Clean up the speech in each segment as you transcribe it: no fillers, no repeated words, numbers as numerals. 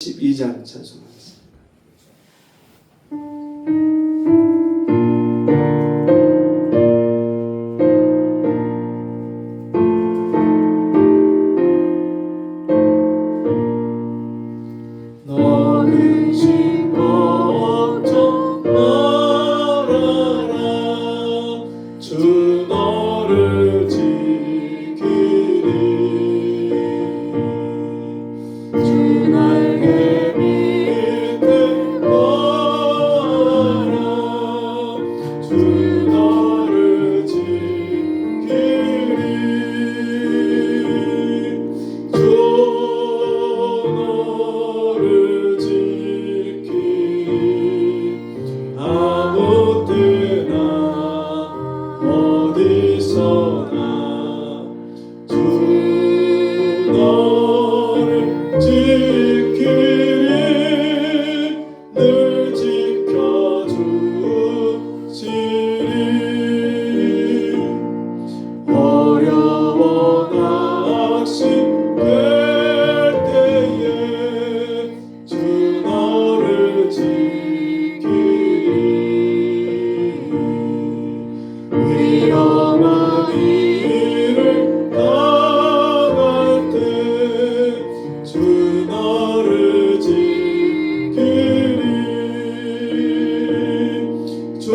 12장 찬송하겠습니다. 너는 진 걱정 말아라. 주 너를 지키리. 주 날개 밑에 거하라. 주 너를 지키리. 주 너를 지키리. 아무 때나 어디서나 주 너를 지키리. 늘 지켜주시리. 어려워 낙심될 때에 주 너를 지키리. 위험한 일을 당할 때 주 너를 지키리. 주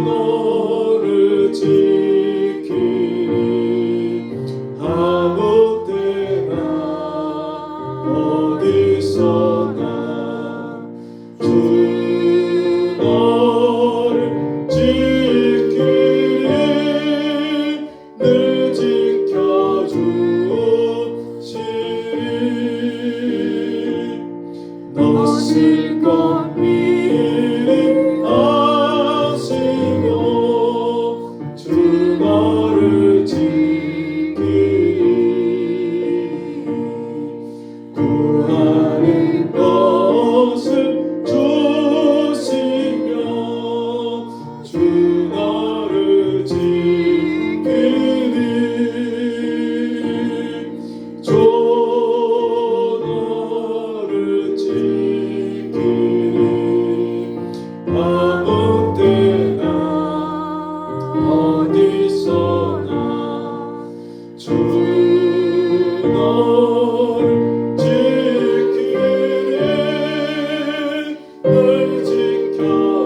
너를 지키리. 아무 때나 어디서나 주 너를 지키리. 늘 지켜주시리. 너 실컷 미리 아시고 주 너를 지키리. 구하는 것을 주시며 주 너를 지키리. 주 너를 지키리. 아무 때나 어디서나 주 너를 지키리. 늘 지켜주시리.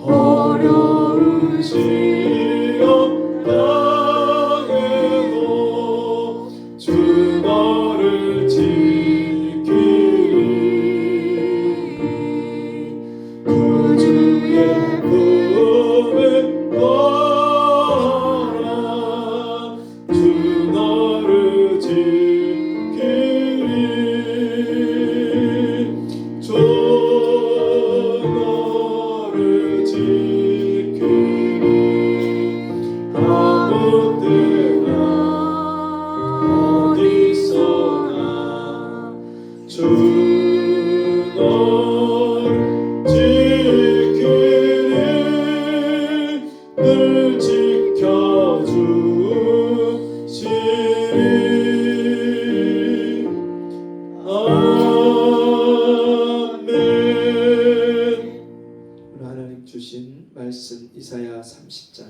어려운 시험 당해도 주 너를 지키리. 구주의 품에 거하라. 주 너를 지키리. 주 너를 지키리. 아무 때나 어디서나 주 너를 지키리. 늘 지켜주시리. 아멘. 오늘 하나님 주신 말씀 이사야 30장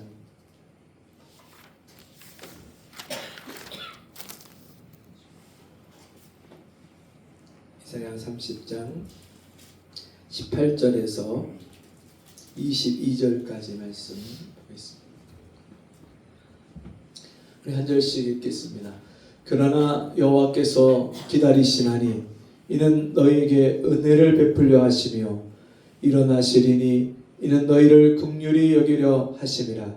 이사야 30장 18절에서 22절까지 말씀 보겠습니다. 우리 한 절씩 읽겠습니다. 그러나 여호와께서 기다리시나니 이는 너희에게 은혜를 베풀려 하시며 일어나시리니 이는 너희를 긍휼히 여기려 하심이라.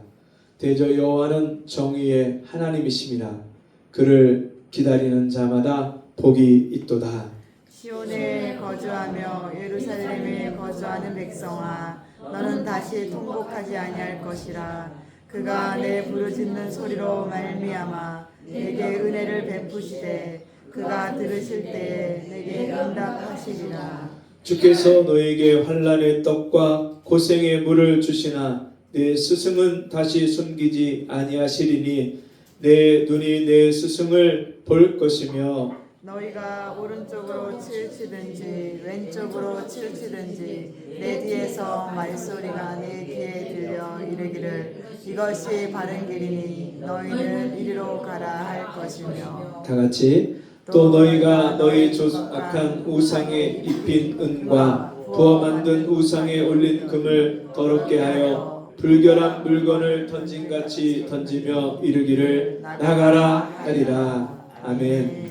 대저 여호와는 정의의 하나님이심이라. 그를 기다리는 자마다 복이 있도다. 시온에 거주하며 예루살렘에 거주하는 백성아, 너는 다시 통곡하지 아니할 것이라. 그가 내 부르짖는 소리로 말미암아 내게 은혜를 베푸시되 그가 들으실 때에 내게 응답하시리라. 주께서 너에게 환난의 떡과 고생의 물을 주시나 내 스승은 다시 숨기지 아니하시리니 내 눈이 내 스승을 볼 것이며 너희가 오른쪽으로 치우치든지 왼쪽으로 치우치든지 내 뒤에서 말소리가 내 귀에 들려 이르기를 이것이 바른 길이니 너희는 이리로 가라 할 것이며 다 같이 또 너희가 너희 조각한 우상에 입힌 은과 부어 만든 우상에 올린 금을 더럽게 하여 불결한 물건을 던진같이 던지며 이르기를 나가라 하리라. 아멘.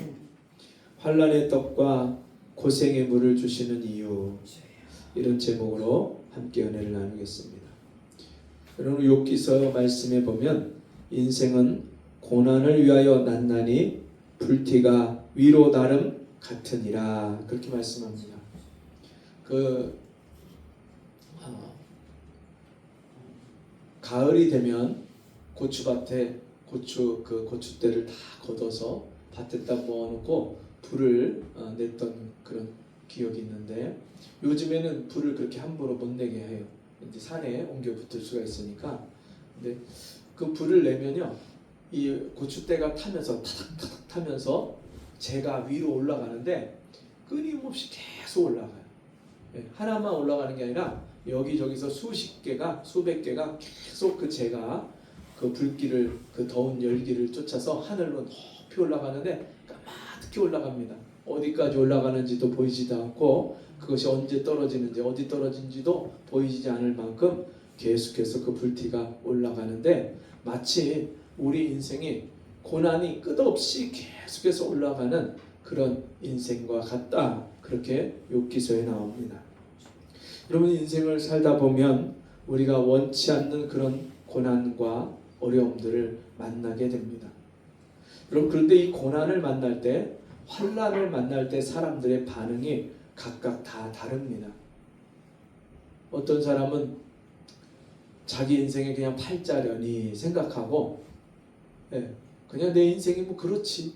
환난의 떡과 고생의 물을 주시는 이유, 이런 제목으로 함께 은혜를 나누겠습니다. 여러분, 욥기서 말씀에 보면 인생은 고난을 위하여 났나니 불티가 위로 나름 같으니라, 그렇게 말씀합니다. 가을이 되면 고추밭에 고추대를 다 걷어서 밭에다 모아놓고 불을 냈던 그런 기억이 있는데, 요즘에는 불을 그렇게 함부로 못 내게 해요. 이제 산에 옮겨 붙을 수가 있으니까. 근데 그 불을 내면요, 이 고추대가 타면서 타닥타닥 타면서 재가 위로 올라가는데 끊임없이 계속 올라가요. 하나만 올라가는 게 아니라 여기저기서 수십 개가, 수백 개가 계속 그 재가 그 불길을, 그 더운 열기를 쫓아서 하늘로 높이 올라가는데 까맣게 올라갑니다. 어디까지 올라가는지도 보이지도 않고 그것이 언제 떨어지는지, 어디 떨어진지도 보이지 않을 만큼 계속해서 그 불티가 올라가는데, 마치 우리 인생이 고난이 끝없이 계속해서 올라가는 그런 인생과 같다, 그렇게 욥기서에 나옵니다. 여러분, 인생을 살다 보면 우리가 원치 않는 그런 고난과 어려움들을 만나게 됩니다. 여러분, 그런데 이 고난을 만날 때, 환난을 만날 때 사람들의 반응이 각각 다 다릅니다. 어떤 사람은 자기 인생에 그냥 팔자려니 생각하고, 그냥 내 인생이 뭐 그렇지,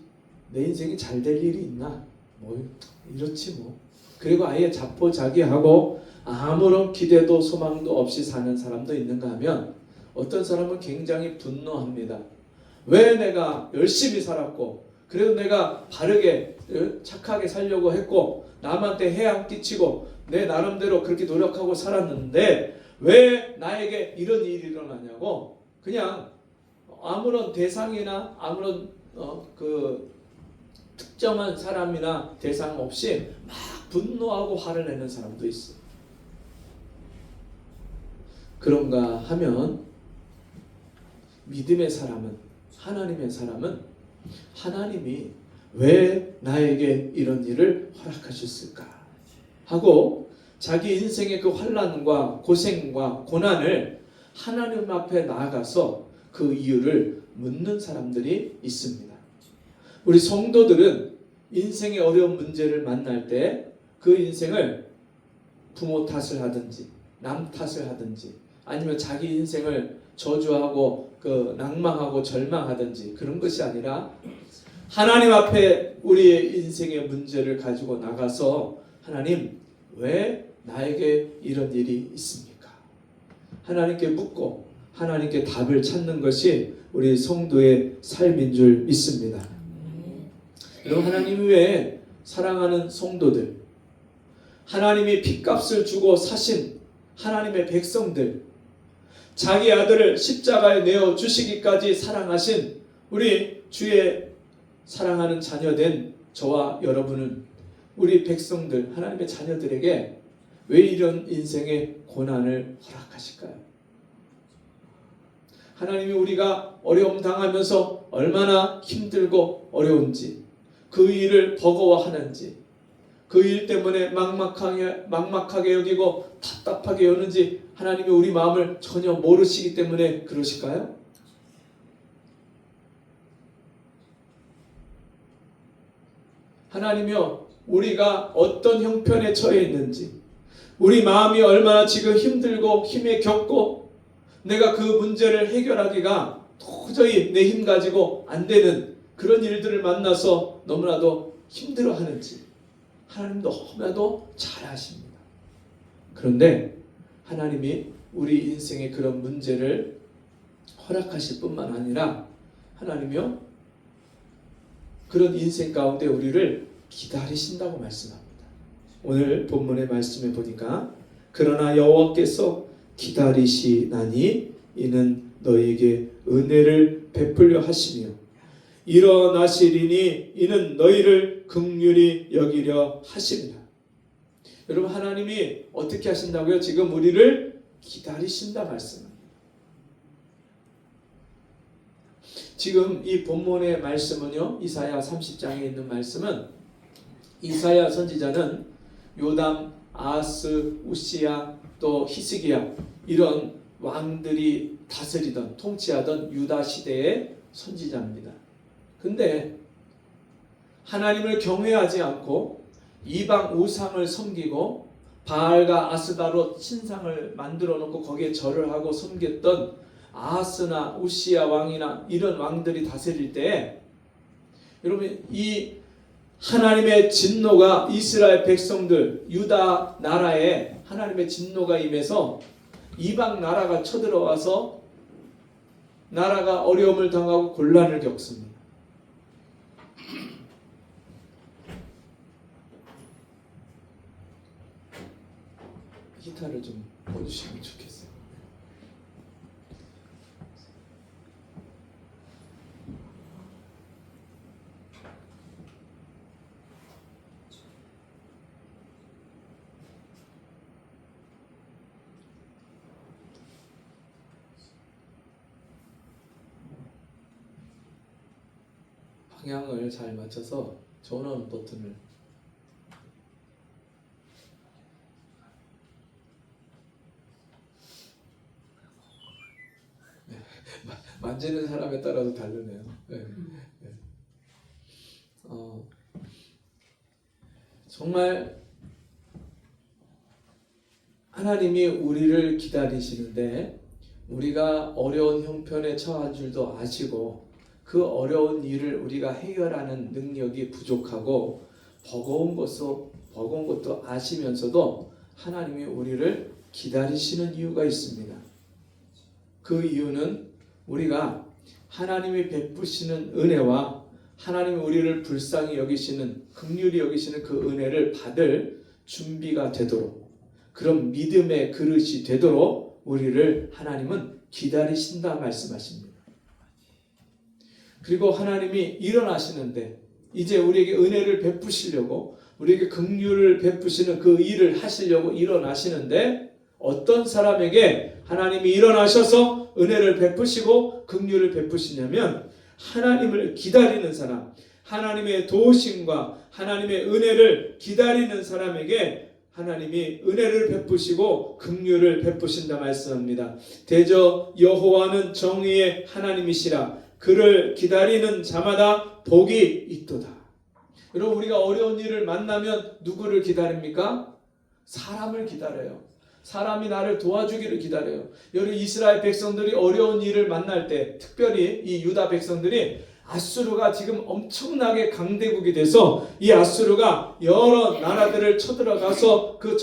내 인생이 잘 될 일이 있나, 뭐 이렇지 뭐, 그리고 아예 자포자기하고 아무런 기대도 소망도 없이 사는 사람도 있는가 하면, 어떤 사람은 굉장히 분노합니다. 왜 내가 열심히 살았고, 그래도 내가 바르게 착하게 살려고 했고, 남한테 해악 끼치고 내 나름대로 그렇게 노력하고 살았는데 왜 나에게 이런 일이 일어나냐고, 그냥 아무런 대상이나 아무런 그 특정한 사람이나 대상 없이 막 분노하고 화를 내는 사람도 있어요. 그런가 하면 믿음의 사람은, 하나님의 사람은 하나님이 왜 나에게 이런 일을 허락하셨을까 하고 자기 인생의 그 환난과 고생과 고난을 하나님 앞에 나아가서 그 이유를 묻는 사람들이 있습니다. 우리 성도들은 인생의 어려운 문제를 만날 때 그 인생을 부모 탓을 하든지 남 탓을 하든지 아니면 자기 인생을 저주하고 낭망하고 절망하든지 그런 것이 아니라 하나님 앞에 우리의 인생의 문제를 가지고 나가서 하나님, 왜 나에게 이런 일이 있습니까? 하나님께 묻고 하나님께 답을 찾는 것이 우리 성도의 삶인 줄 믿습니다. 여러분, 하나님 외에 사랑하는 성도들, 하나님이 핏값을 주고 사신 하나님의 백성들, 자기 아들을 십자가에 내어 주시기까지 사랑하신 우리 주의 사랑하는 자녀된 저와 여러분은, 우리 백성들, 하나님의 자녀들에게 왜 이런 인생의 고난을 허락하실까요? 하나님이 우리가 어려움 당하면서 얼마나 힘들고 어려운지, 그 일을 버거워하는지, 그 일 때문에 막막하게 여기고 답답하게 여는지 하나님이 우리 마음을 전혀 모르시기 때문에 그러실까요? 하나님이요, 우리가 어떤 형편에 처해 있는지, 우리 마음이 얼마나 지금 힘들고 힘에 겪고 내가 그 문제를 해결하기가 도저히 내 힘 가지고 안 되는 그런 일들을 만나서 너무나도 힘들어하는지 하나님 너무나도 잘 아십니다. 그런데 하나님이 우리 인생의 그런 문제를 허락하실 뿐만 아니라 하나님이요 그런 인생 가운데 우리를 기다리신다고 말씀합니다. 오늘 본문의 말씀에 보니까 그러나 여호와께서 기다리시나니 이는 너희에게 은혜를 베풀려 하시며 일어나시리니 이는 너희를 긍휼히 여기려 하십니다. 여러분 하나님이 어떻게 하신다고요? 지금 우리를 기다리신다 말씀합니다. 지금 이 본문의 말씀은요, 이사야 30장에 있는 말씀은 이사야 선지자는 요담, 아하스, 우시야, 또 히스기야 이런 왕들이 다스리던 통치하던 유다 시대의 선지자입니다. 근데 하나님을 경외하지 않고 이방 우상을 섬기고 바알과 아스다로 신상을 만들어 놓고 거기에 절을 하고 섬겼던 아하스나 우시야 왕이나 이런 왕들이 다스릴 때 여러분 이 하나님의 진노가 이스라엘 백성들 유다 나라에 하나님의 진노가 임해서 이방 나라가 쳐들어와서 나라가 어려움을 당하고 곤란을 겪습니다. 기타를 좀 꺼주시면 좋겠어요. 방향을 잘 맞춰서 전원 버튼을 만지는 사람에 따라서 다르네요. 네. 네. 정말 하나님이 우리를 기다리시는데 우리가 어려운 형편에 처한 줄도 아시고 그 어려운 일을 우리가 해결하는 능력이 부족하고 버거운 것도 아시면서도 하나님이 우리를 기다리시는 이유가 있습니다. 그 이유는 우리가 하나님이 베푸시는 은혜와 하나님이 우리를 불쌍히 여기시는 긍휼히 여기시는 그 은혜를 받을 준비가 되도록 그런 믿음의 그릇이 되도록 우리를 하나님은 기다리신다 말씀하십니다. 그리고 하나님이 일어나시는데 이제 우리에게 은혜를 베푸시려고 우리에게 긍휼을 베푸시는 그 일을 하시려고 일어나시는데 어떤 사람에게 하나님이 일어나셔서 은혜를 베푸시고 긍휼을 베푸시냐면 하나님을 기다리는 사람, 하나님의 도우심과 하나님의 은혜를 기다리는 사람에게 하나님이 은혜를 베푸시고 긍휼을 베푸신다 말씀합니다. 대저 여호와는 정의의 하나님이시라 그를 기다리는 자마다 복이 있도다. 여러분 우리가 어려운 일을 만나면 누구를 기다립니까? 사람을 기다려요. 사람이 나를 도와주기를 기다려요. 여러분 이스라엘 백성들이 어려운 일을 만날 때 특별히 이 유다 백성들이 아수르가 지금 엄청나게 강대국이 돼서 이 아수르가 여러 나라들을 쳐들어가서 그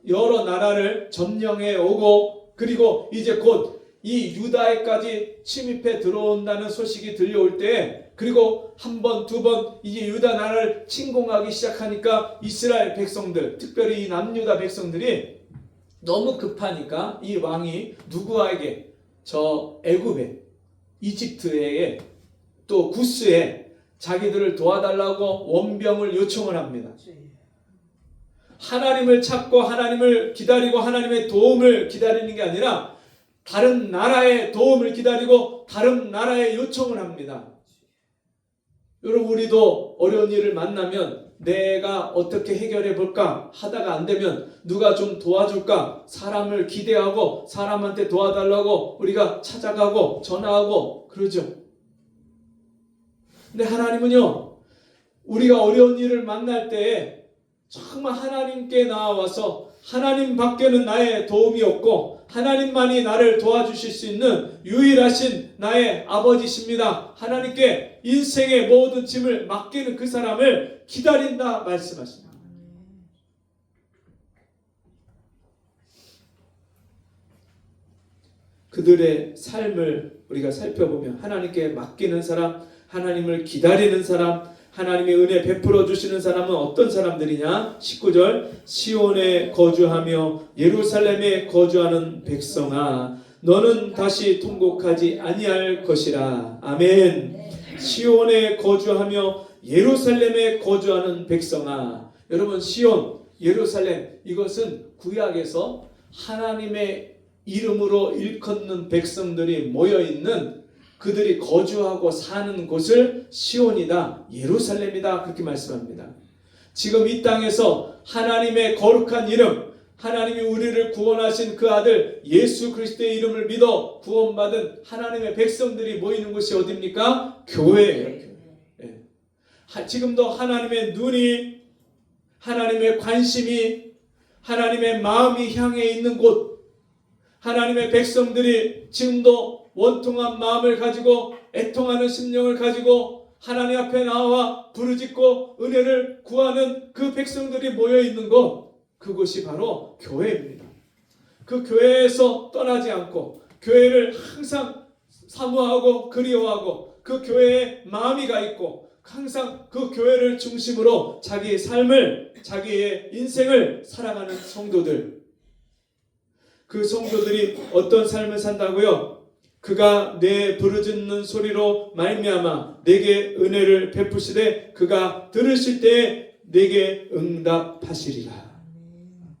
여러 나라를 점령해 오고 그리고 이제 곧 이 유다에까지 침입해 들어온다는 소식이 들려올 때 그리고 한 번, 두 번 이제 유다 나라를 침공하기 시작하니까 이스라엘 백성들 특별히 이 남유다 백성들이 너무 급하니까 이 왕이 누구에게 저 애굽에 이집트에 또 구스에 자기들을 도와달라고 원병을 요청을 합니다. 하나님을 찾고 하나님을 기다리고 하나님의 도움을 기다리는 게 아니라 다른 나라의 도움을 기다리고 다른 나라의 요청을 합니다. 여러분 우리도 어려운 일을 만나면 내가 어떻게 해결해 볼까 하다가 안 되면 누가 좀 도와줄까 사람을 기대하고 사람한테 도와달라고 우리가 찾아가고 전화하고 그러죠. 근데 하나님은요 우리가 어려운 일을 만날 때에 정말 하나님께 나와서 하나님 밖에는 나의 도움이 없고 하나님만이 나를 도와주실 수 있는 유일하신 나의 아버지십니다. 하나님께 인생의 모든 짐을 맡기는 그 사람을 기다린다 말씀하십니다. 그들의 삶을 우리가 살펴보면 하나님께 맡기는 사람, 하나님을 기다리는 사람, 하나님의 은혜 베풀어 주시는 사람은 어떤 사람들이냐? 19절 시온에 거주하며 예루살렘에 거주하는 백성아 너는 다시 통곡하지 아니할 것이라. 아멘. 시온에 거주하며 예루살렘에 거주하는 백성아. 여러분 시온, 예루살렘 이것은 구약에서 하나님의 이름으로 일컫는 백성들이 모여있는 그들이 거주하고 사는 곳을 시온이다, 예루살렘이다 그렇게 말씀합니다. 지금 이 땅에서 하나님의 거룩한 이름, 하나님이 우리를 구원하신 그 아들 예수 그리스도의 이름을 믿어 구원받은 하나님의 백성들이 모이는 곳이 어디입니까? 교회예요. 예. 지금도 하나님의 눈이, 하나님의 관심이, 하나님의 마음이 향해 있는 곳, 하나님의 백성들이 지금도 원통한 마음을 가지고 애통하는 심령을 가지고 하나님 앞에 나와 부르짖고 은혜를 구하는 그 백성들이 모여있는 곳, 그곳이 바로 교회입니다. 그 교회에서 떠나지 않고 교회를 항상 사모하고 그리워하고 그 교회에 마음이 가 있고 항상 그 교회를 중심으로 자기의 삶을, 자기의 인생을 살아가는 성도들, 그 성도들이 어떤 삶을 산다고요? 그가 내 부르짖는 소리로 말미암아 내게 은혜를 베푸시되 그가 들으실 때에 내게 응답하시리라.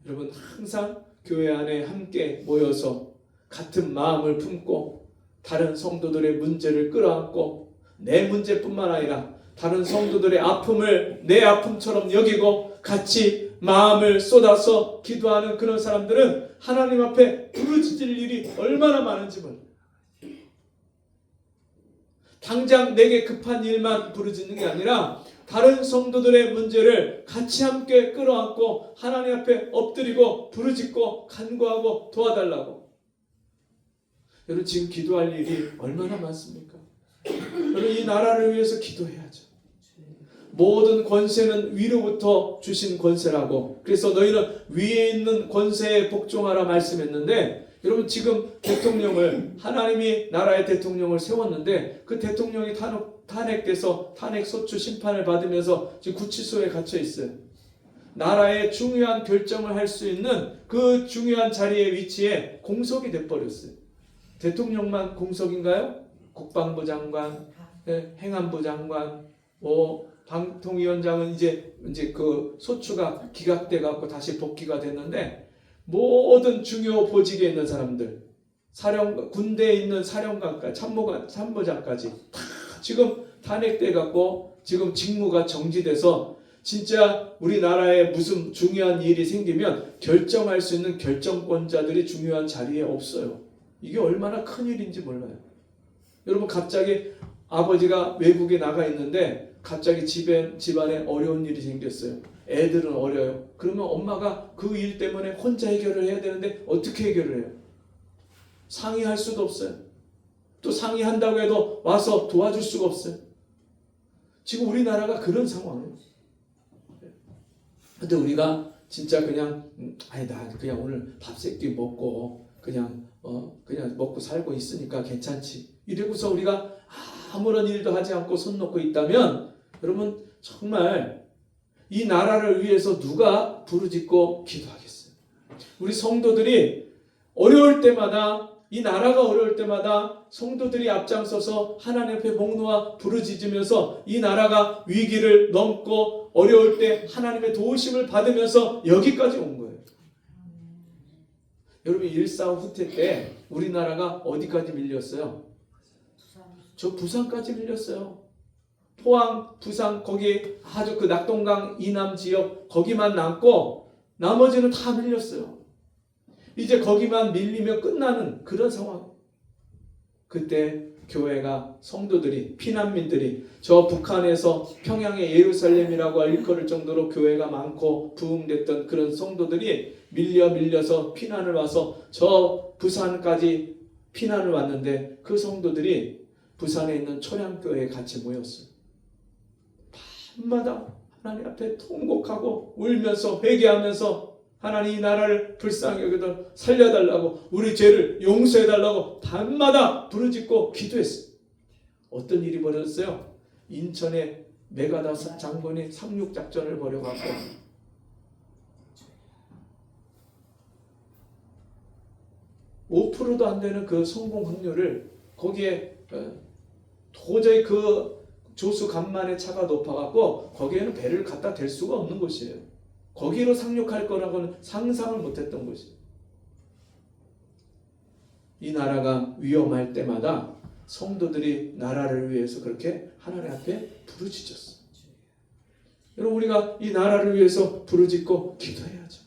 여러분 항상 교회 안에 함께 모여서 같은 마음을 품고 다른 성도들의 문제를 끌어안고 내 문제뿐만 아니라 다른 성도들의 아픔을 내 아픔처럼 여기고 같이 마음을 쏟아서 기도하는 그런 사람들은 하나님 앞에 부르짖을 일이 얼마나 많은지 몰라요. 당장 내게 급한 일만 부르짖는 게 아니라 다른 성도들의 문제를 같이 함께 끌어안고 하나님 앞에 엎드리고 부르짖고 간구하고 도와달라고. 여러분 지금 기도할 일이 얼마나 많습니까? 여러분 이 나라를 위해서 기도해야죠. 모든 권세는 위로부터 주신 권세라고. 그래서 너희는 위에 있는 권세에 복종하라 말씀했는데 여러분 지금 대통령을, 하나님이 나라의 대통령을 세웠는데 그 대통령이 탄핵돼서 탄핵소추 심판을 받으면서 지금 구치소에 갇혀 있어요. 나라의 중요한 결정을 할 수 있는 그 중요한 자리에 위치에 공석이 돼버렸어요. 대통령만 공석인가요? 국방부 장관, 행안부 장관, 방통위원장은 이제 그 소추가 기각돼 갖고 다시 복귀가 됐는데 모든 중요 보직에 있는 사람들, 군대에 있는 사령관까지, 참모장까지 다 지금 탄핵돼 갖고 지금 직무가 정지돼서 진짜 우리나라에 무슨 중요한 일이 생기면 결정할 수 있는 결정권자들이 중요한 자리에 없어요. 이게 얼마나 큰 일인지 몰라요. 여러분 갑자기 아버지가 외국에 나가 있는데 갑자기 집안에 어려운 일이 생겼어요. 애들은 어려요. 그러면 엄마가 그 일 때문에 혼자 해결을 해야 되는데 어떻게 해결을 해요? 상의할 수도 없어요. 또 상의한다고 해도 와서 도와줄 수가 없어요. 지금 우리나라가 그런 상황이에요. 근데 우리가 진짜 그냥 나 그냥 오늘 밥 세끼 먹고 그냥 먹고 살고 있으니까 괜찮지. 이러고서 우리가 아무런 일도 하지 않고 손 놓고 있다면 여러분 정말 이 나라를 위해서 누가 부르짖고 기도하겠어요? 우리 성도들이 어려울 때마다, 이 나라가 어려울 때마다 성도들이 앞장서서 하나님 앞에 목놓아 부르짖으면서 이 나라가 위기를 넘고 어려울 때 하나님의 도우심을 받으면서 여기까지 온 거예요. 여러분 1.4 후퇴 때 우리나라가 어디까지 밀렸어요? 저 부산까지 밀렸어요. 포항, 부산 거기 아주 그 낙동강 이남 지역 거기만 남고 나머지는 다 밀렸어요. 이제 거기만 밀리면 끝나는 그런 상황. 그때 교회가, 성도들이, 피난민들이 저 북한에서 평양의 예루살렘이라고 일컬을 정도로 교회가 많고 부흥됐던 그런 성도들이 밀려서 피난을 와서 저 부산까지 피난을 왔는데 그 성도들이 부산에 있는 초량교회에 같이 모였어요. 밤마다 하나님 앞에 통곡하고 울면서 회개하면서 하나님 이 나라를 불쌍히 여겨서 살려달라고, 우리 죄를 용서해달라고 밤마다 부르짖고 기도했어요. 어떤 일이 벌어졌어요? 인천에 메가다스 장군이 상륙작전을 벌여갖고 5%도 안 되는 그 성공 확률을, 거기에 도저히 그 조수 간만에 차가 높아갖고 거기에는 배를 갖다 댈 수가 없는 곳이에요. 거기로 상륙할 거라고는 상상을 못했던 곳이에요. 이 나라가 위험할 때마다 성도들이 나라를 위해서 그렇게 하나님 앞에 부르짖었어요. 여러분, 우리가 이 나라를 위해서 부르짖고 기도해야죠.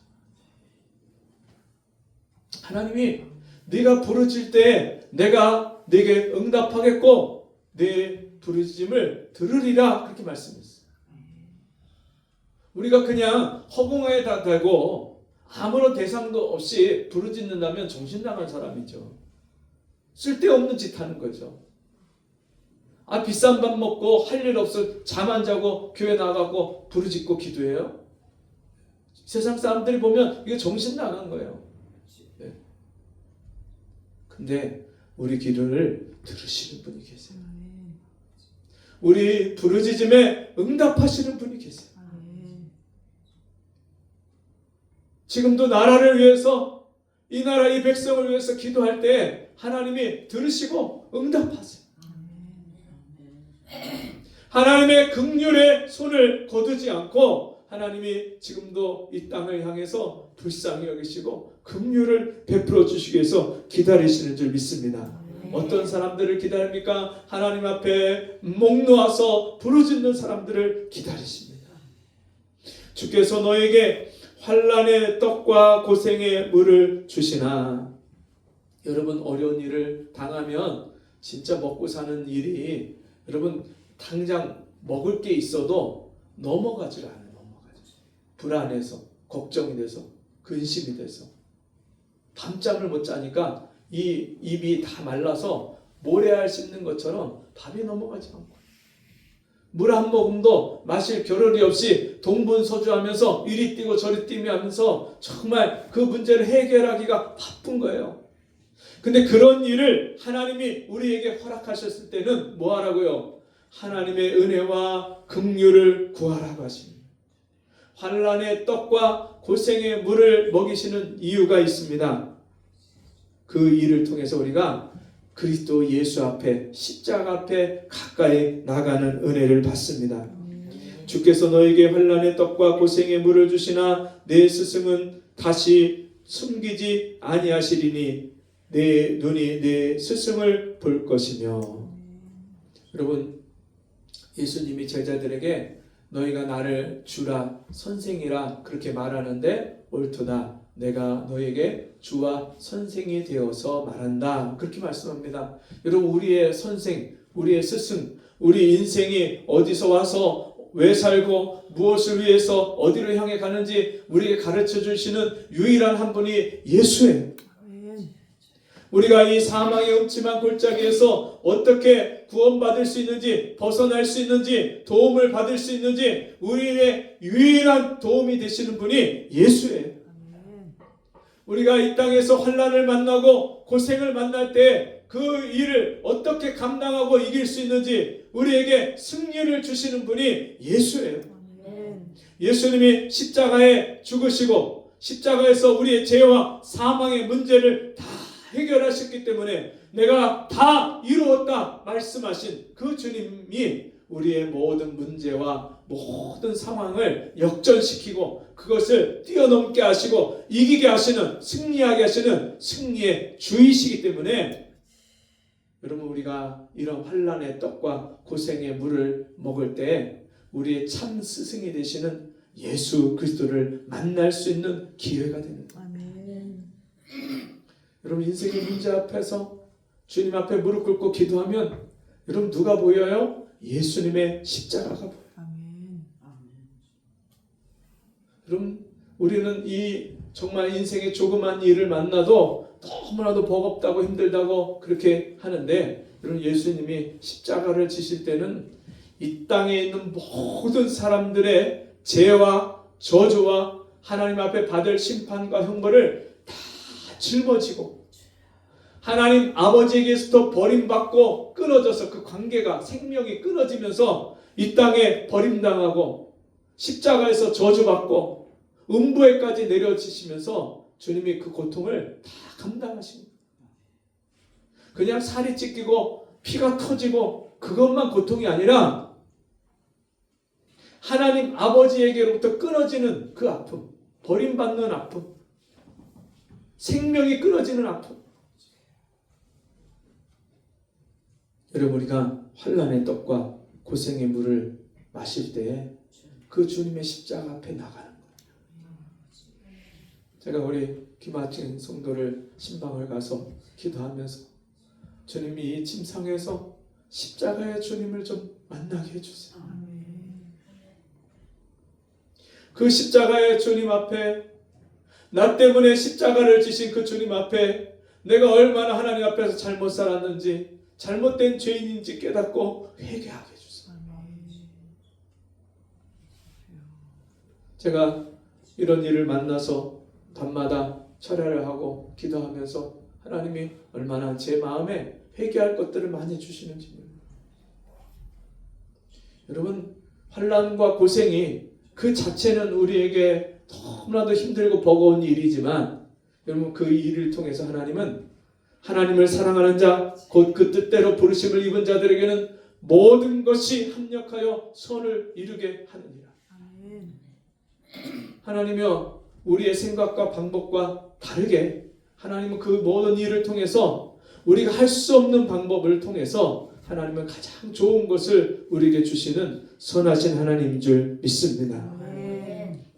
하나님이 네가 부르짖을 때 내가 네게 응답하겠고 네 부르짖음을 들으리라, 그렇게 말씀했어요. 우리가 그냥 허공에다 대고 아무런 대상도 없이 부르짖는다면 정신 나간 사람이죠. 쓸데없는 짓 하는 거죠. 비싼 밥 먹고 할 일 없어 잠 안 자고 교회 나가고 부르짖고 기도해요? 세상 사람들이 보면 이게 정신 나간 거예요. 네. 근데 우리 기도를 들으시는 분이 계세요. 우리 부르짖음에 응답하시는 분이 계세요. 지금도 나라를 위해서, 이 나라 이 백성을 위해서 기도할 때 하나님이 들으시고 응답하세요. 하나님의 긍휼의 손을 거두지 않고 하나님이 지금도 이 땅을 향해서 불쌍히 여기시고 긍휼을 베풀어 주시기 위해서 기다리시는 줄 믿습니다. 어떤 사람들을 기다립니까? 하나님 앞에 목 놓아서 부르짖는 사람들을 기다리십니다. 주께서 너에게 환난의 떡과 고생의 물을 주시나. 여러분, 어려운 일을 당하면 진짜 먹고 사는 일이, 여러분 당장 먹을 게 있어도 넘어가질 않아요. 불안해서, 걱정이 돼서, 근심이 돼서 밤잠을 못 자니까 이 입이 다 말라서 모래알 씹는 것처럼 밥이 넘어가지 않고, 물 한 모금도 마실 겨를이 없이 동분서주하면서 이리 뛰고 저리 뛰며 하면서 정말 그 문제를 해결하기가 바쁜 거예요. 근데 그런 일을 하나님이 우리에게 허락하셨을 때는 뭐 하라고요? 하나님의 은혜와 긍휼을 구하라고 하십니다. 환난의 떡과 고생의 물을 먹이시는 이유가 있습니다. 그 일을 통해서 우리가 그리스도 예수 앞에, 십자가 앞에 가까이 나가는 은혜를 받습니다. 주께서 너에게 환난의 떡과 고생의 물을 주시나 내 스승은 다시 숨기지 아니하시리니 내 눈이 내 스승을 볼 것이며. 여러분, 예수님이 제자들에게 너희가 나를 주라 선생이라 그렇게 말하는데 옳도다. 내가 너에게 주와 선생이 되어서 말한다. 그렇게 말씀합니다. 여러분, 우리의 선생, 우리의 스승, 우리 인생이 어디서 와서 왜 살고 무엇을 위해서 어디로 향해 가는지 우리에게 가르쳐 주시는 유일한 한 분이 예수예요. 우리가 이 사망의 음침한 골짜기에서 어떻게 구원받을 수 있는지, 벗어날 수 있는지, 도움을 받을 수 있는지 우리의 유일한 도움이 되시는 분이 예수예요. 우리가 이 땅에서 환난을 만나고 고생을 만날 때 그 일을 어떻게 감당하고 이길 수 있는지 우리에게 승리를 주시는 분이 예수예요. 예수님이 십자가에 죽으시고 십자가에서 우리의 죄와 사망의 문제를 다 해결하셨기 때문에 내가 다 이루었다 말씀하신 그 주님이 우리의 모든 문제와 모든 상황을 역전시키고 그것을 뛰어넘게 하시고 이기게 하시는, 승리하게 하시는 승리의 주이시기 때문에 여러분, 우리가 이런 환난의 떡과 고생의 물을 먹을 때 우리의 참 스승이 되시는 예수 그리스도를 만날 수 있는 기회가 되는 거예요. 여러분, 인생의 문제 앞에서 주님 앞에 무릎 꿇고 기도하면 여러분 누가 보여요? 예수님의 십자가가 보여요. 여러분, 우리는 이 정말 인생의 조그만 일을 만나도 너무나도 버겁다고 힘들다고 그렇게 하는데, 여러분, 예수님이 십자가를 지실 때는 이 땅에 있는 모든 사람들의 죄와 저주와 하나님 앞에 받을 심판과 형벌을 다 짊어지고 하나님 아버지에게서부터 버림받고 끊어져서 그 관계가 생명이 끊어지면서 이 땅에 버림당하고 십자가에서 저주받고 음부에까지 내려지시면서 주님이 그 고통을 다 감당하십니다. 그냥 살이 찢기고 피가 터지고 그것만 고통이 아니라 하나님 아버지에게로부터 끊어지는 그 아픔, 버림받는 아픔, 생명이 끊어지는 아픔. 여러분, 우리가 환난의 떡과 고생의 물을 마실 때 그 주님의 십자가 앞에 나가는 거예요. 제가 우리 기마친 성도를 신방을 가서 기도하면서 주님이 이 침상에서 십자가의 주님을 좀 만나게 해주세요. 그 십자가의 주님 앞에, 나 때문에 십자가를 지신 그 주님 앞에 내가 얼마나 하나님 앞에서 잘못 살았는지, 잘못된 죄인인지 깨닫고 회개하게 해주세요. 제가 이런 일을 만나서 밤마다 철야를 하고 기도하면서 하나님이 얼마나 제 마음에 회개할 것들을 많이 주시는지 모릅니다. 여러분, 환난과 고생이 그 자체는 우리에게 너무나도 힘들고 버거운 일이지만 여러분, 그 일을 통해서 하나님은 하나님을 사랑하는 자, 곧 그 뜻대로 부르심을 입은 자들에게는 모든 것이 합력하여 선을 이루게 하느니라. 하나님이여, 우리의 생각과 방법과 다르게 하나님은 그 모든 일을 통해서 우리가 할 수 없는 방법을 통해서 하나님은 가장 좋은 것을 우리에게 주시는 선하신 하나님인 줄 믿습니다.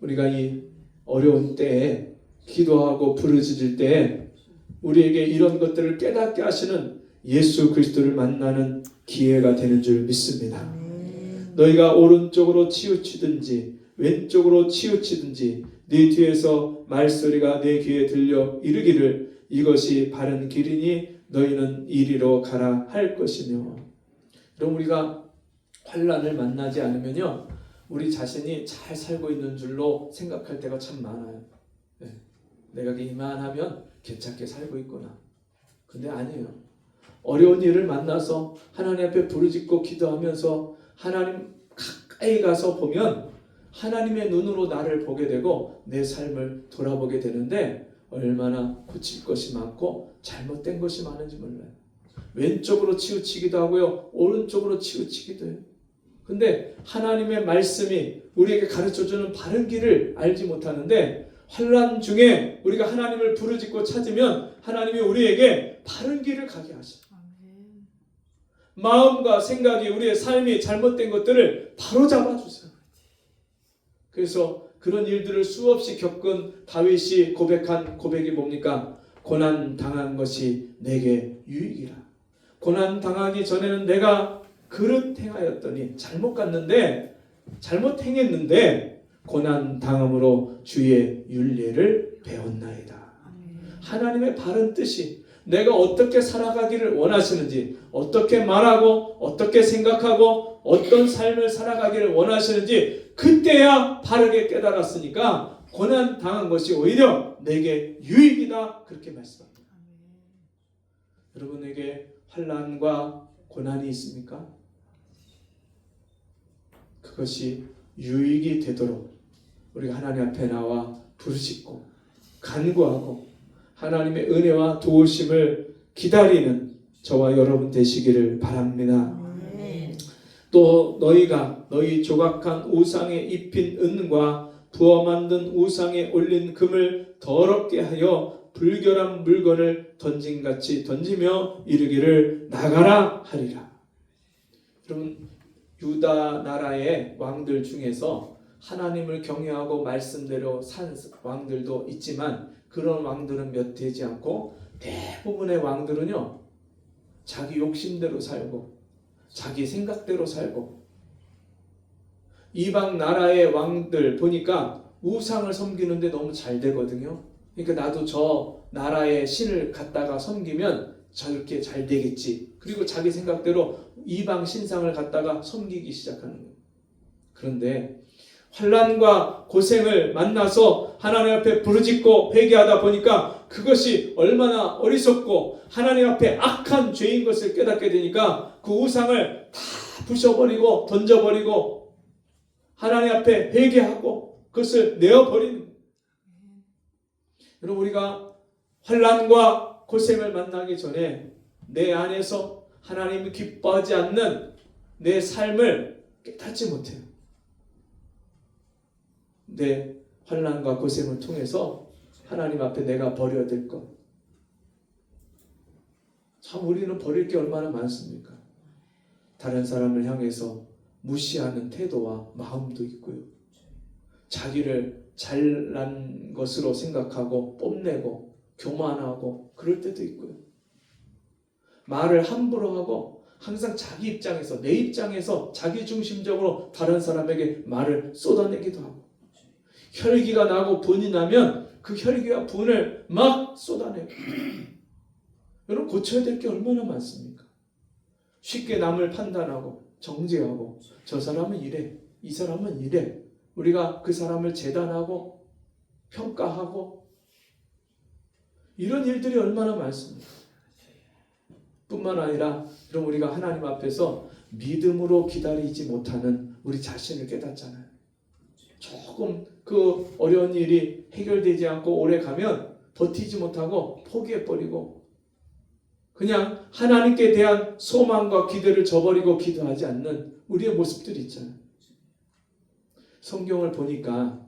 우리가 이 어려운 때에 기도하고 부르짖을 때에 우리에게 이런 것들을 깨닫게 하시는 예수 그리스도를 만나는 기회가 되는 줄 믿습니다. 너희가 오른쪽으로 치우치든지 왼쪽으로 치우치든지 네 뒤에서 말소리가 내 귀에 들려 이르기를 이것이 바른 길이니 너희는 이리로 가라 할 것이며. 그럼 우리가 환난을 만나지 않으면요, 우리 자신이 잘 살고 있는 줄로 생각할 때가 참 많아요. 네. 내가 이만하면 괜찮게 살고 있구나. 근데 아니에요. 어려운 일을 만나서 하나님 앞에 부르짖고 기도하면서 하나님 가까이 가서 보면 하나님의 눈으로 나를 보게 되고 내 삶을 돌아보게 되는데 얼마나 고칠 것이 많고 잘못된 것이 많은지 몰라요. 왼쪽으로 치우치기도 하고요, 오른쪽으로 치우치기도 해요. 근데 하나님의 말씀이 우리에게 가르쳐주는 바른 길을 알지 못하는데 환난 중에 우리가 하나님을 부르짖고 찾으면 하나님이 우리에게 바른 길을 가게 하셔요. 마음과 생각이, 우리의 삶이 잘못된 것들을 바로 잡아주세요. 그래서 그런 일들을 수없이 겪은 다윗이 고백한 고백이 뭡니까? 고난 당한 것이 내게 유익이라. 고난 당하기 전에는 내가 그릇 행하였더니 잘못 갔는데, 잘못 행했는데 고난 당함으로 주의 율례를 배웠나이다. 하나님의 바른 뜻이, 내가 어떻게 살아가기를 원하시는지, 어떻게 말하고 어떻게 생각하고 어떤 삶을 살아가기를 원하시는지 그때야 바르게 깨달았으니까 고난 당한 것이 오히려 내게 유익이다, 그렇게 말씀합니다. 여러분에게 환난과 고난이 있습니까? 그것이 유익이 되도록 우리가 하나님 앞에 나와 부르짖고 간구하고 하나님의 은혜와 도우심을 기다리는 저와 여러분 되시기를 바랍니다. 또 너희가 너희 조각한 우상에 입힌 은과 부어 만든 우상에 올린 금을 더럽게 하여 불결한 물건을 던진같이 던지며 이르기를 나가라 하리라. 여러분, 유다 나라의 왕들 중에서 하나님을 경외하고 말씀대로 산 왕들도 있지만 그런 왕들은 몇 되지 않고 대부분의 왕들은요, 자기 욕심대로 살고 자기 생각대로 살고, 이방 나라의 왕들 보니까 우상을 섬기는데 너무 잘 되거든요. 그러니까 나도 저 나라의 신을 갖다가 섬기면 저렇게 잘 되겠지. 그리고 자기 생각대로 이방 신상을 갖다가 섬기기 시작하는 거예요. 그런데 환난과 고생을 만나서 하나님 앞에 부르짖고 회개하다 보니까 그것이 얼마나 어리석고 하나님 앞에 악한 죄인 것을 깨닫게 되니까 그 우상을 다 부셔버리고 던져버리고 하나님 앞에 회개하고 그것을 내어버리는 거예요. 여러분, 우리가 환난과 고생을 만나기 전에 내 안에서 하나님이 기뻐하지 않는 내 삶을 깨닫지 못해요. 내 환난과 고생을 통해서 하나님 앞에 내가 버려야 될 것. 참 우리는 버릴 게 얼마나 많습니까? 다른 사람을 향해서 무시하는 태도와 마음도 있고요. 자기를 잘난 것으로 생각하고 뽐내고 교만하고 그럴 때도 있고요. 말을 함부로 하고 항상 자기 입장에서 내 입장에서 자기중심적으로 다른 사람에게 말을 쏟아내기도 하고 혈기가 나고 분이 나면 그 혈기와 분을 막 쏟아내고 여러분 고쳐야 될 게 얼마나 많습니까? 쉽게 남을 판단하고 정죄하고 저 사람은 이래 이 사람은 이래 우리가 그 사람을 재단하고 평가하고 이런 일들이 얼마나 많습니까? 뿐만 아니라 그럼 우리가 하나님 앞에서 믿음으로 기다리지 못하는 우리 자신을 깨닫잖아요. 조금 그 어려운 일이 해결되지 않고 오래 가면 버티지 못하고 포기해버리고 그냥 하나님께 대한 소망과 기대를 저버리고 기도하지 않는 우리의 모습들이 있잖아요. 성경을 보니까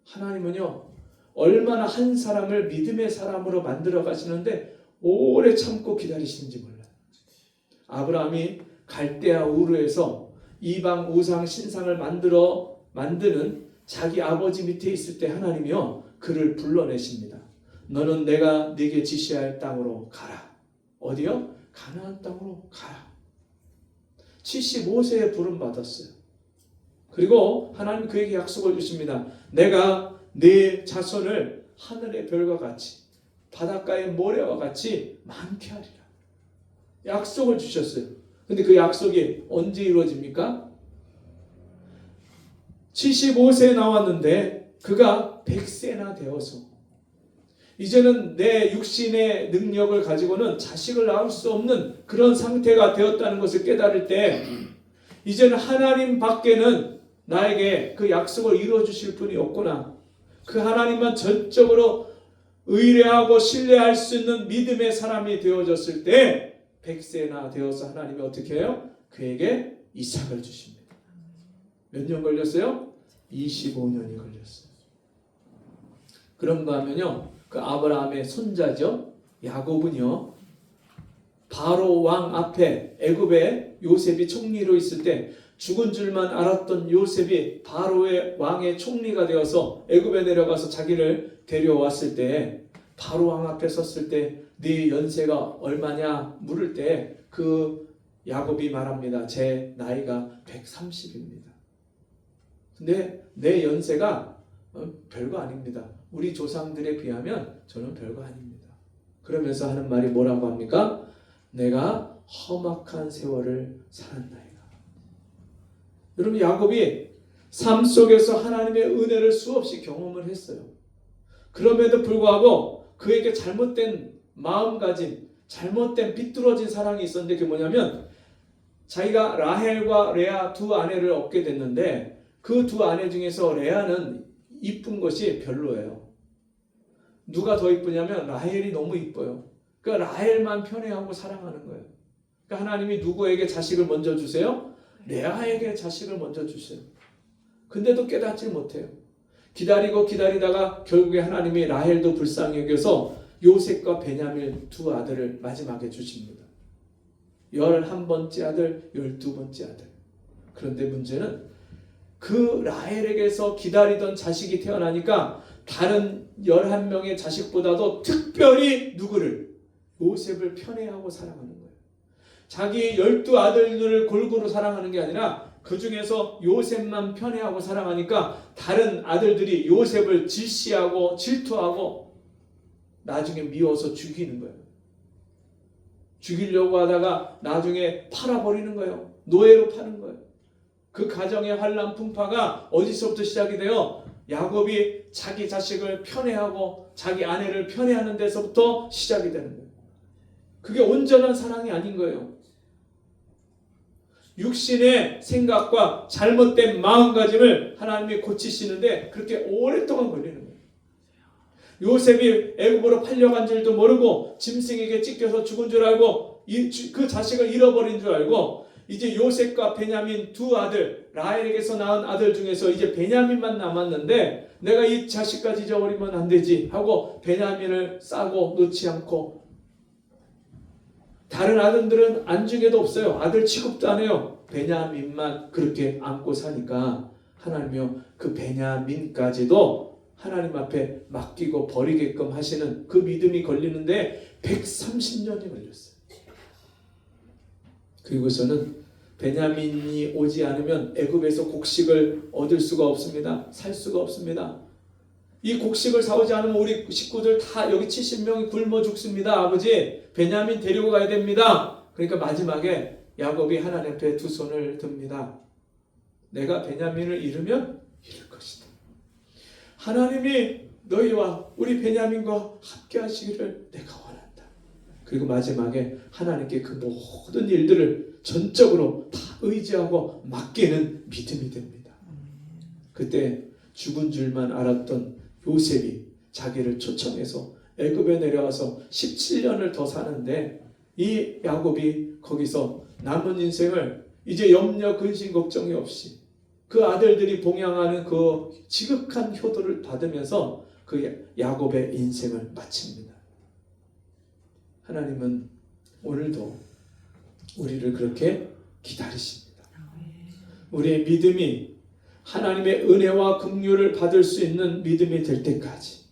하나님은요 얼마나 한 사람을 믿음의 사람으로 만들어 가시는데 오래 참고 기다리시는지 몰라요. 아브라함이 갈대아 우르에서 이방 우상 신상을 만드는 자기 아버지 밑에 있을 때 하나님이요 그를 불러내십니다. 너는 내가 네게 지시할 땅으로 가라. 어디요? 가나안 땅으로 가라. 75세에 부름 받았어요. 그리고 하나님 그에게 약속을 주십니다. 내가 네 자손을 하늘의 별과 같이 바닷가의 모래와 같이 많게 하리라. 약속을 주셨어요. 근데 그 약속이 언제 이루어집니까? 75세에 나왔는데 그가 100세나 되어서 이제는 내 육신의 능력을 가지고는 자식을 낳을 수 없는 그런 상태가 되었다는 것을 깨달을 때 이제는 하나님 밖에는 나에게 그 약속을 이루어 주실 분이 없구나. 그 하나님만 전적으로 의뢰하고 신뢰할 수 있는 믿음의 사람이 되어졌을 때 100세나 되어서 하나님이 어떻게 해요? 그에게 이삭을 주십니다. 몇 년 걸렸어요? 25년이 걸렸어요. 그런가 하면요 그 아브라함의 손자죠 야곱은요 바로 왕 앞에 애굽에 요셉이 총리로 있을 때 죽은 줄만 알았던 요셉이 바로의 왕의 총리가 되어서 애굽에 내려가서 자기를 데려왔을 때 바로 왕 앞에 섰을 때 네 연세가 얼마냐 물을 때 그 야곱이 말합니다. 제 나이가 130입니다. 근데 내 연세가 별거 아닙니다. 우리 조상들에 비하면 저는 별거 아닙니다. 그러면서 하는 말이 뭐라고 합니까? 내가 험악한 세월을 살았나이다. 여러분 야곱이 삶 속에서 하나님의 은혜를 수없이 경험을 했어요. 그럼에도 불구하고 그에게 잘못된 마음가짐, 잘못된 비뚤어진 사랑이 있었는데 그게 뭐냐면 자기가 라헬과 레아 두 아내를 얻게 됐는데 그 두 아내 중에서 레아는 이쁜 것이 별로예요. 누가 더 이쁘냐면 라헬이 너무 이뻐요. 그러니까 라헬만 편애하고 사랑하는 거예요. 그러니까 하나님이 누구에게 자식을 먼저 주세요? 레아에게 자식을 먼저 주세요. 근데도 깨닫지 못해요. 기다리고 기다리다가 결국에 하나님이 라헬도 불쌍히 여겨서 요셉과 베냐민 두 아들을 마지막에 주십니다. 11번째 아들, 12번째 아들. 그런데 문제는 그 라헬에게서 기다리던 자식이 태어나니까 다른 11명의 자식보다도 특별히 누구를? 요셉을 편애하고 사랑하는 거예요. 자기 12아들들을 골고루 사랑하는 게 아니라 그 중에서 요셉만 편애하고 사랑하니까 다른 아들들이 요셉을 질시하고 질투하고 나중에 미워서 죽이는 거예요. 죽이려고 하다가 나중에 팔아버리는 거예요. 노예로 파는 거예요. 그 가정의 환난 풍파가 어디서부터 시작이 돼요? 야곱이 자기 자식을 편애하고 자기 아내를 편애하는 데서부터 시작이 되는 거예요. 그게 온전한 사랑이 아닌 거예요. 육신의 생각과 잘못된 마음가짐을 하나님이 고치시는데 그렇게 오랫동안 걸리는 거예요. 요셉이 애굽으로 팔려간 줄도 모르고 짐승에게 찢겨서 죽은 줄 알고 그 자식을 잃어버린 줄 알고 이제 요셉과 베냐민 두 아들, 라헬에게서 낳은 아들 중에서 이제 베냐민만 남았는데 내가 이 자식까지 잊어버리면 안 되지 하고 베냐민을 싸고 놓지 않고, 다른 아들들은 안중에도 없어요. 아들 취급도 안 해요. 베냐민만 그렇게 안고 사니까 하나님이요, 그 베냐민까지도 하나님 앞에 맡기고 버리게끔 하시는 그 믿음이 걸리는데 130년이 걸렸어요. 그리고서는 베냐민이 오지 않으면 애굽에서 곡식을 얻을 수가 없습니다. 살 수가 없습니다. 이 곡식을 사오지 않으면 우리 식구들 다 여기 70명이 굶어 죽습니다. 아버지, 베냐민 데리고 가야 됩니다. 그러니까 마지막에 야곱이 하나님 앞에 두 손을 듭니다. 내가 베냐민을 잃으면 잃을 것이다. 하나님이 너희와 우리 베냐민과 함께 하시기를 내가 원한다. 그리고 마지막에 하나님께 그 모든 일들을 전적으로 다 의지하고 맡기는 믿음이 됩니다. 그때 죽은 줄만 알았던 요셉이 자기를 초청해서 애굽에 내려와서 17년을 더 사는데 이 야곱이 거기서 남은 인생을 이제 염려 근심 걱정이 없이 그 아들들이 봉양하는 그 지극한 효도를 받으면서 그 야곱의 인생을 마칩니다. 하나님은 오늘도 우리를 그렇게 기다리십니다. 우리의 믿음이 하나님의 은혜와 긍휼을 받을 수 있는 믿음이 될 때까지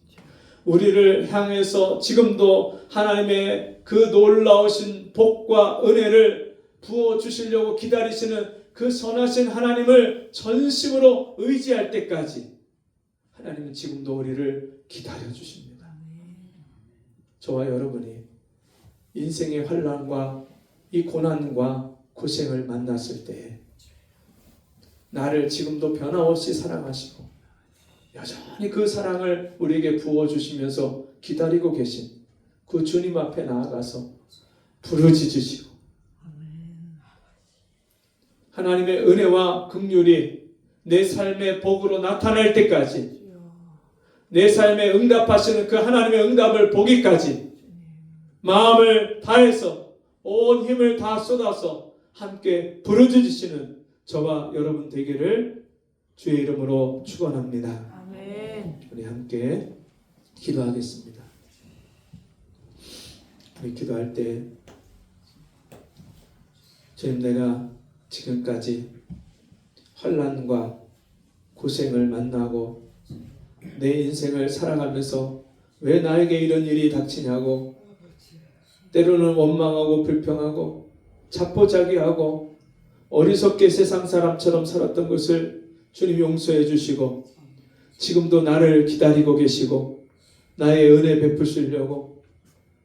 우리를 향해서 지금도 하나님의 그 놀라우신 복과 은혜를 부어주시려고 기다리시는 그 선하신 하나님을 전심으로 의지할 때까지 하나님은 지금도 우리를 기다려주십니다. 저와 여러분이 인생의 환난과 이 고난과 고생을 만났을 때 나를 지금도 변함없이 사랑하시고 여전히 그 사랑을 우리에게 부어주시면서 기다리고 계신 그 주님 앞에 나아가서 부르짖으시고 하나님의 은혜와 긍휼이 내 삶의 복으로 나타날 때까지 내 삶에 응답하시는 그 하나님의 응답을 보기까지 마음을 다해서 온 힘을 다 쏟아서 함께 부르짖으시는 저와 여러분 되기를 주의 이름으로 축원합니다. 아멘. 우리 함께 기도하겠습니다. 우리 기도할 때 주님, 내가 지금까지 환난과 고생을 만나고 내 인생을 살아가면서 왜 나에게 이런 일이 닥치냐고 때로는 원망하고 불평하고 자포자기하고 어리석게 세상 사람처럼 살았던 것을 주님 용서해 주시고 지금도 나를 기다리고 계시고 나의 은혜 베푸시려고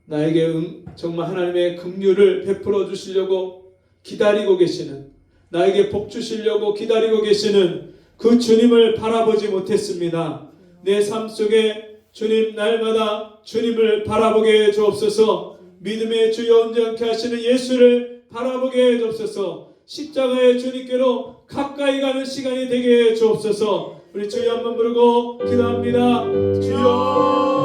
나에게 정말 하나님의 긍휼을 베풀어 주시려고 기다리고 계시는, 나에게 복 주시려고 기다리고 계시는 그 주님을 바라보지 못했습니다. 내 삶 속에 주님, 날마다 주님을 바라보게 해 주옵소서. 믿음의 주여 온전케 하시는 예수를 바라보게 해 주옵소서. 십자가의 주님께로 가까이 가는 시간이 되게 해 주옵소서. 우리 주여 한번 부르고 기도합니다. 주여.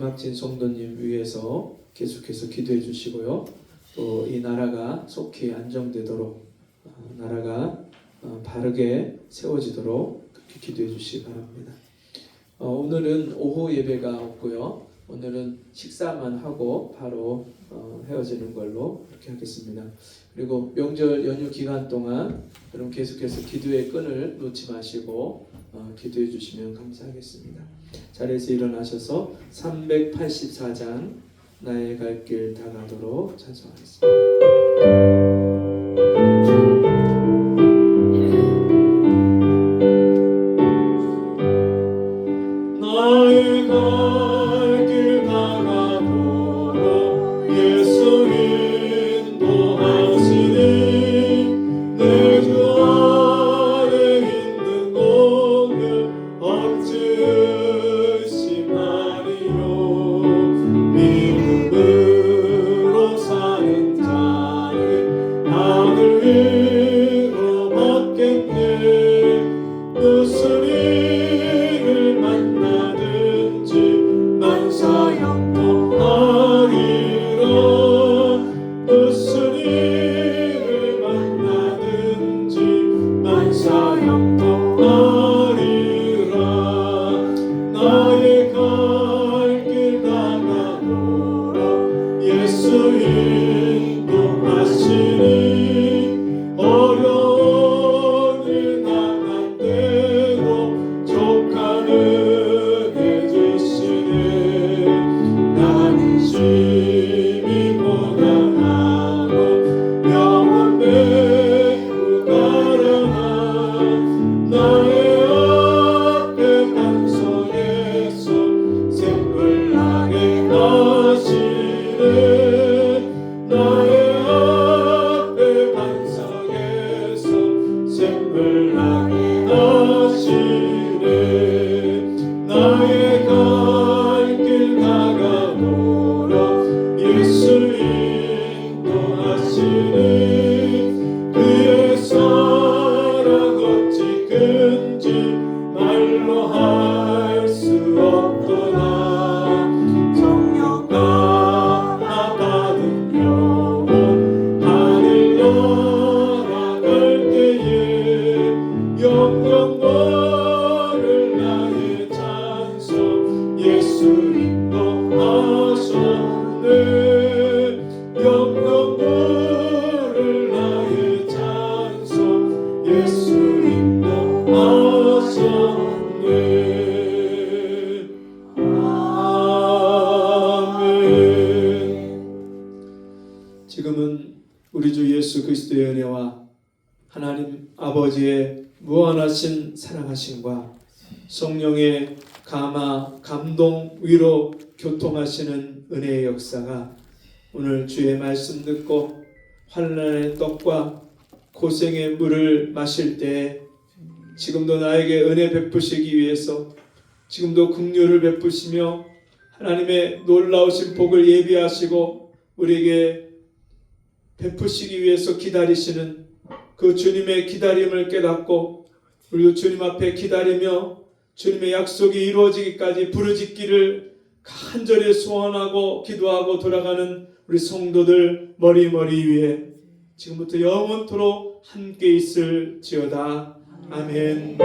김학진 성도님 위해서 계속해서 기도해 주시고요. 또 이 나라가 속히 안정되도록 나라가 바르게 세워지도록 그렇게 기도해 주시기 바랍니다. 오늘은 오후 예배가 없고요. 오늘은 식사만 하고 바로 헤어지는 걸로 그렇게 하겠습니다. 그리고 명절 연휴 기간 동안 여러분 계속해서 기도의 끈을 놓지 마시고 기도해 주시면 감사하겠습니다. 자리에서 일어나셔서 384장 나의 갈 길 다가도록 찬송하겠습니다. 나의 갈 길 다가도록 예수 인도하시니 내 주 안에 있는 오늘 어찌 의심하리요. 믿음으로 사는 자는 하늘 위로 받겠네. 무슨 일을 만나든지 만사형통하리라. 무슨 일을 만나든지 만사형통하리라. 나의 갈 길 다가도록 예수 인도하시니 어려운 일 당한 때도 족한 은혜 주시네. 나는 심히 고단하고 영원 매우 가련한 나의 앞에 반석에서 샘물 나게 하시네. 나의 앞에 반석에서 샘물 나게 하시네. 나의 갈 길 다가도록 예수 인도하시니 그의 사랑 어찌 큰지 말로 할 수 없도다. 성령과 받은 영혼 하늘 날아갈 때에 영영 모를 나의 찬송 예수 인도하셨네. 영영 모를 나의 찬송 예수 인도하셨네. 아멘. 지금은 우리 주 예수 그리스도의 은혜와 하나님 아버지의 무한하신 사랑하심과 성령의 감화, 감동, 위로, 교통하시는 은혜의 역사가 오늘 주의 말씀 듣고 환난의 떡과 고생의 물을 마실 때 지금도 나에게 은혜 베푸시기 위해서 지금도 긍휼을 베푸시며 하나님의 놀라우신 복을 예비하시고 우리에게 베푸시기 위해서 기다리시는 그 주님의 기다림을 깨닫고 우리도 주님 앞에 기다리며 주님의 약속이 이루어지기까지 부르짖기를 간절히 소원하고 기도하고 돌아가는 우리 성도들 머리머리 위에 지금부터 영원토록 함께 있을지어다. 아멘.